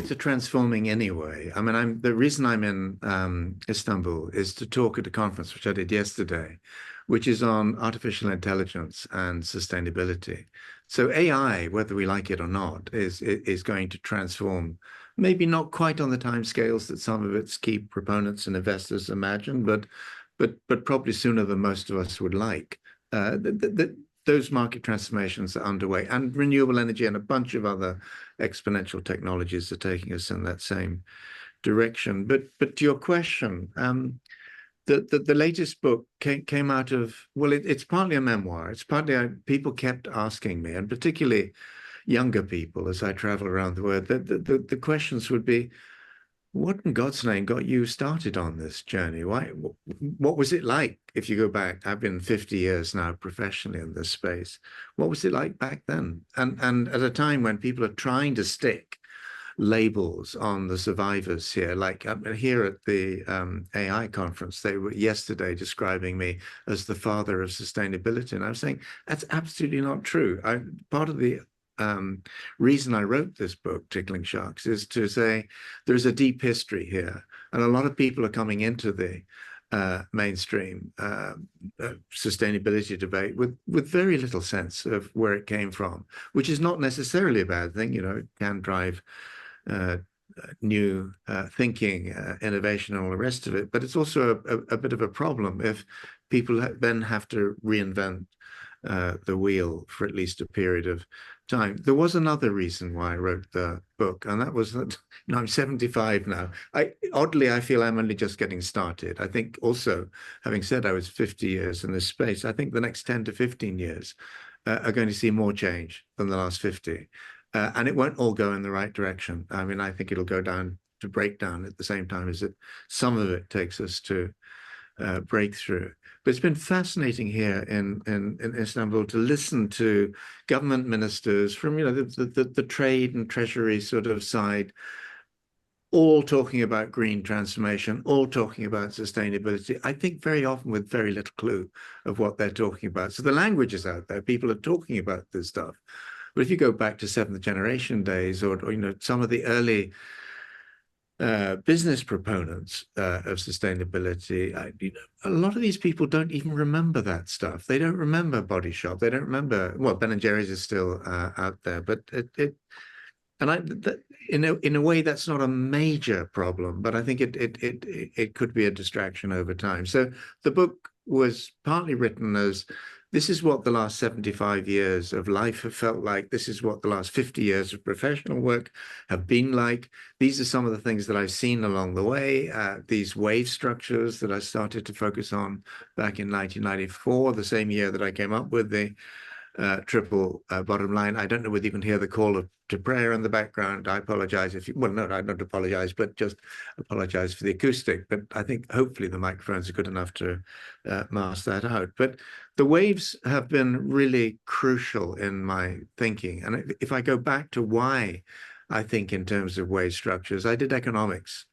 markets are transforming anyway. I mean, the reason I'm in Istanbul is to talk at a conference which I did yesterday, which is on artificial intelligence and sustainability. So AI, whether we like it or not, is going to transform. Maybe not quite on the timescales that some of its key proponents and investors imagine, but probably sooner than most of us would like. Those market transformations are underway, and renewable energy and a bunch of other exponential technologies are taking us in that same direction. But to your question, the latest book came out of, well, it's partly a memoir. It's partly people kept asking me, and particularly younger people as I travel around the world, the questions would be, what in God's name got you started on this journey? Why? What was it like? If you go back, I've been 50 years now professionally in this space. What was it like back then? And at a time when people are trying to stick labels on the survivors here, like here at the AI conference, they were yesterday describing me as the father of sustainability, and I was saying that's absolutely not true. Part of the reason I wrote this book, Tickling Sharks, is to say there's a deep history here, and a lot of people are coming into the mainstream sustainability debate with very little sense of where it came from, which is not necessarily a bad thing. You know, it can drive new thinking, innovation, and all the rest of it, but it's also a bit of a problem if people then have to reinvent the wheel for at least a period of time. There was another reason why I wrote the book, and that was that I'm 75 now. Oddly, I feel I'm only just getting started. I think also, having said I was 50 years in this space, I think the next 10 to 15 years are going to see more change than the last 50. And it won't all go in the right direction. I mean, I think it'll go down to breakdown at the same time as some of it takes us to breakthrough. But it's been fascinating here in Istanbul to listen to government ministers from, you know, the trade and treasury sort of side, all talking about green transformation, all talking about sustainability. I think very often with very little clue of what they're talking about. So the language is out there. People are talking about this stuff. But if you go back to seventh generation days, or you know, some of the early business proponents of sustainability, you know, a lot of these people don't even remember that stuff. They don't remember Body Shop. They don't remember, well, Ben & Jerry's is still out there, but in a way that's not a major problem, but I think it could be a distraction over time. So the book was partly written as, this is what the last 75 years of life have felt like. This is what the last 50 years of professional work have been like. These are some of the things that I've seen along the way, these wave structures that I started to focus on back in 1994, the same year that I came up with the triple bottom line. I don't know whether you can hear the call to prayer in the background. I apologize if you, well, no, I don't apologize, but just apologize for the acoustic. But I think hopefully the microphones are good enough to mask that out. But the waves have been really crucial in my thinking. And if I go back to why I think in terms of wave structures, I did economics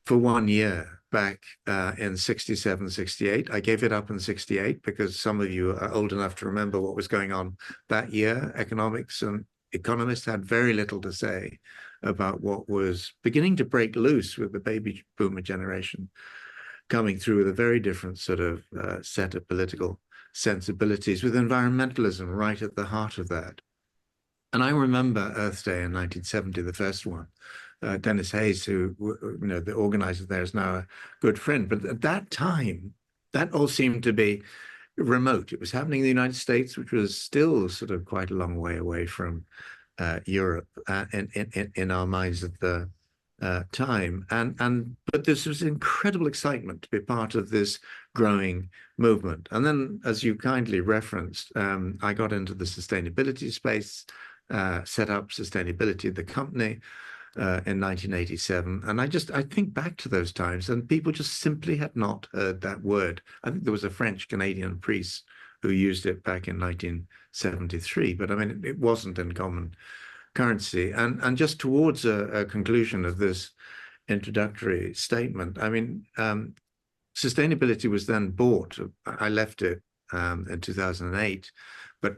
for 1 year back in 67, 68. I gave it up in 68 because some of you are old enough to remember what was going on that year. Economics and economists had very little to say about what was beginning to break loose with the baby boomer generation coming through with a very different sort of set of political sensibilities, with environmentalism right at the heart of that. And I remember Earth Day in 1970, the first one. Dennis Hayes, who, you know, the organizer there, is now a good friend. But at that time, that all seemed to be remote. It was happening in the United States, which was still sort of quite a long way away from Europe in our minds at the time. But this was incredible excitement to be part of this growing movement. And then, as you kindly referenced, I got into the sustainability space, set up Sustainability, the company, in 1987. And I think back to those times, and people just simply had not heard that word. I think there was a French-Canadian priest who used it back in 1973, but I mean, it wasn't in common currency. And just towards a conclusion of this introductory statement, I mean, sustainability was then bought. I left it in 2008, but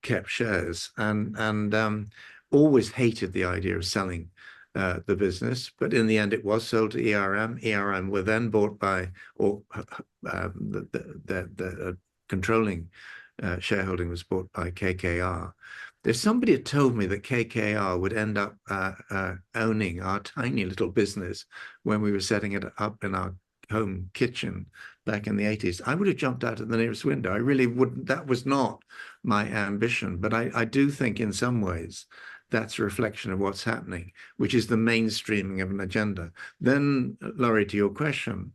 kept shares and always hated the idea of selling the business, but in the end, it was sold to ERM. ERM were then bought by, or the controlling shareholding was bought by KKR. If somebody had told me that KKR would end up owning our tiny little business when we were setting it up in our home kitchen back in the 80s, I would have jumped out of the nearest window. I really wouldn't. That was not my ambition. But I do think in some ways that's a reflection of what's happening, which is the mainstreaming of an agenda. Then, Laurie, to your question,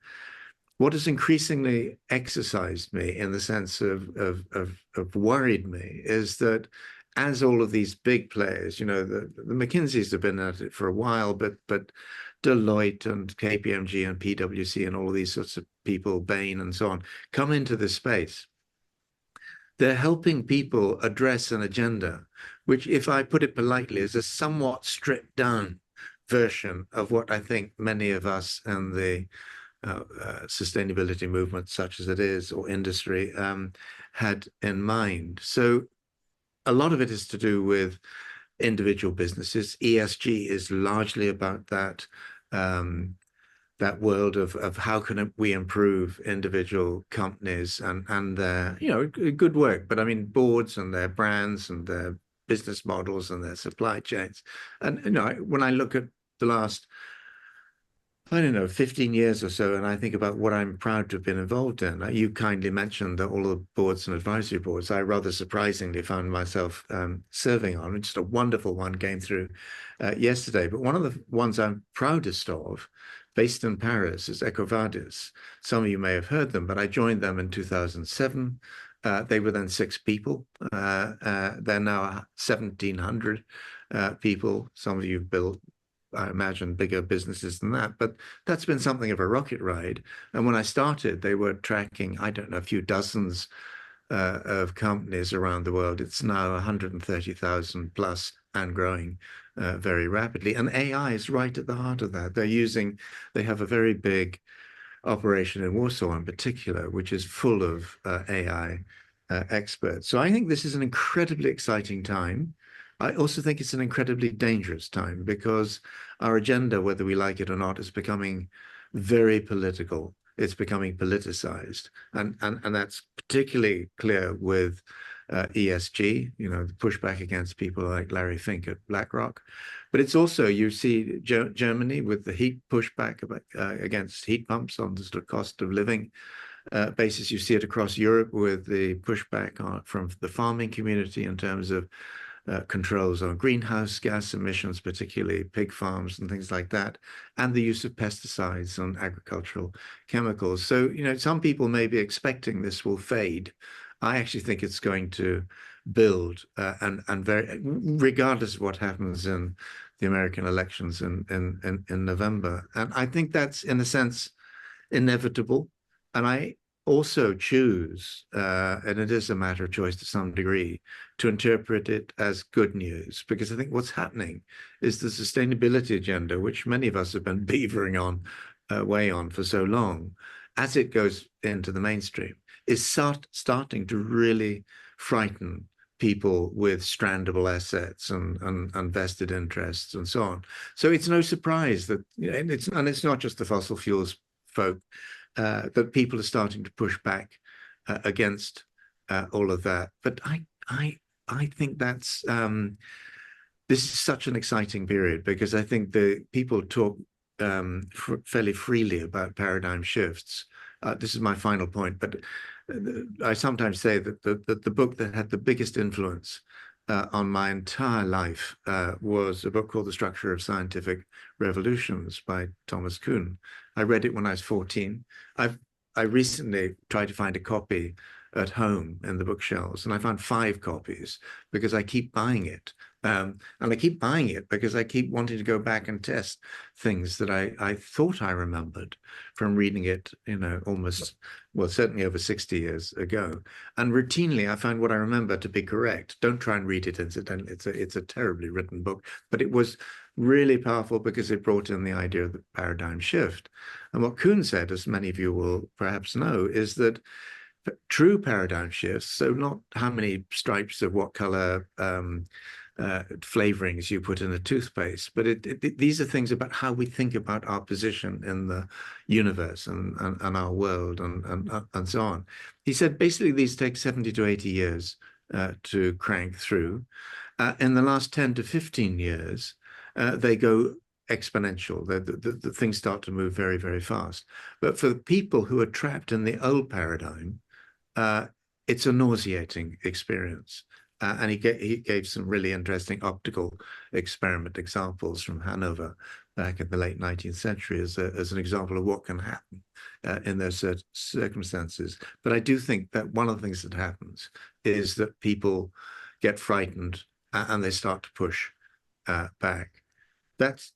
what has increasingly exercised me in the sense of worried me is that as all of these big players, the McKinseys have been at it for a while, but Deloitte and KPMG and PwC and all of these sorts of people, Bain and so on, come into this space. They're helping people address an agenda, which, if I put it politely, is a somewhat stripped down version of what I think many of us and the sustainability movement, such as it is, or industry, had in mind. So a lot of it is to do with individual businesses. ESG is largely about that world of how can we improve individual companies and their good work, but I mean boards and their brands and their business models and their supply chains. And when I look at the last, I don't know, 15 years or so, and I think about what I'm proud to have been involved in. You kindly mentioned that all the boards and advisory boards I rather surprisingly found myself serving on. Just a wonderful one came through yesterday. But one of the ones I'm proudest of, based in Paris, is EcoVadis. Some of you may have heard them, but I joined them in 2007. They were then 6 people. They're now 1,700 people. Some of you built, I imagine, bigger businesses than that, but that's been something of a rocket ride. And when I started, they were tracking, I don't know, a few dozens of companies around the world. It's now 130,000 plus and growing very rapidly. And AI is right at the heart of that. They have a very big operation in Warsaw in particular, which is full of AI experts. So I think this is an incredibly exciting time. I also think it's an incredibly dangerous time because our agenda, whether we like it or not, is becoming very political. It's becoming politicized. And that's particularly clear with ESG, the pushback against people like Larry Fink at BlackRock. But it's also, you see Germany with the heat pushback against heat pumps on the sort of cost of living basis. You see it across Europe with the pushback from the farming community in terms of controls on greenhouse gas emissions, particularly pig farms and things like that, and the use of pesticides on agricultural chemicals. So, some people may be expecting this will fade. I actually think it's going to build, and very, regardless of what happens in the American elections in November. And I think that's, in a sense, inevitable. And I also choose, and it is a matter of choice to some degree, to interpret it as good news, because I think what's happening is the sustainability agenda, which many of us have been beavering on, way on for so long, as it goes into the mainstream, is starting to really frighten people with strandable assets and vested interests and so on. So it's no surprise that, and it's not just the fossil fuels folk, that people are starting to push back against all of that. But I think that's this is such an exciting period because I think the people talk fairly freely about paradigm shifts. This is my final point, but I sometimes say that the book that had the biggest influence on my entire life was a book called The Structure of Scientific Revolutions by Thomas Kuhn. I read it when I was 14. I recently tried to find a copy at home in the bookshelves, and I found 5 copies because I keep buying it. And I keep buying it because I keep wanting to go back and test things that I thought I remembered from reading it, almost, well, certainly over 60 years ago. And routinely, I find what I remember to be correct. Don't try and read it incidentally. It's a terribly written book, but it was really powerful because it brought in the idea of the paradigm shift. And what Kuhn said, as many of you will perhaps know, is that true paradigm shifts, so not how many stripes of what color flavorings you put in a toothpaste, but these are things about how we think about our position in the universe and our world and so on. He said basically these take 70 to 80 years to crank through. In the last 10 to 15 years, they go exponential. The things start to move very, very fast. But for the people who are trapped in the old paradigm, uh, it's a nauseating experience. And he gave some really interesting optical experiment examples from Hanover back in the late 19th century as an example of what can happen in those circumstances. But I do think that one of the things that happens is that people get frightened and they start to push back. That's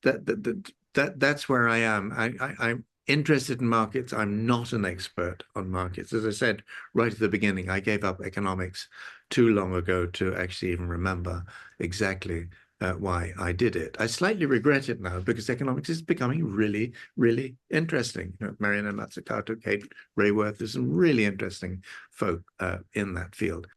where I am. I'm interested in markets. I'm not an expert on markets. As I said right at the beginning, I gave up economics too long ago to actually even remember exactly why I did it. I slightly regret it now because economics is becoming really, really interesting. You know, Mariana Mazzucato, Kate Rayworth, there's some really interesting folk in that field.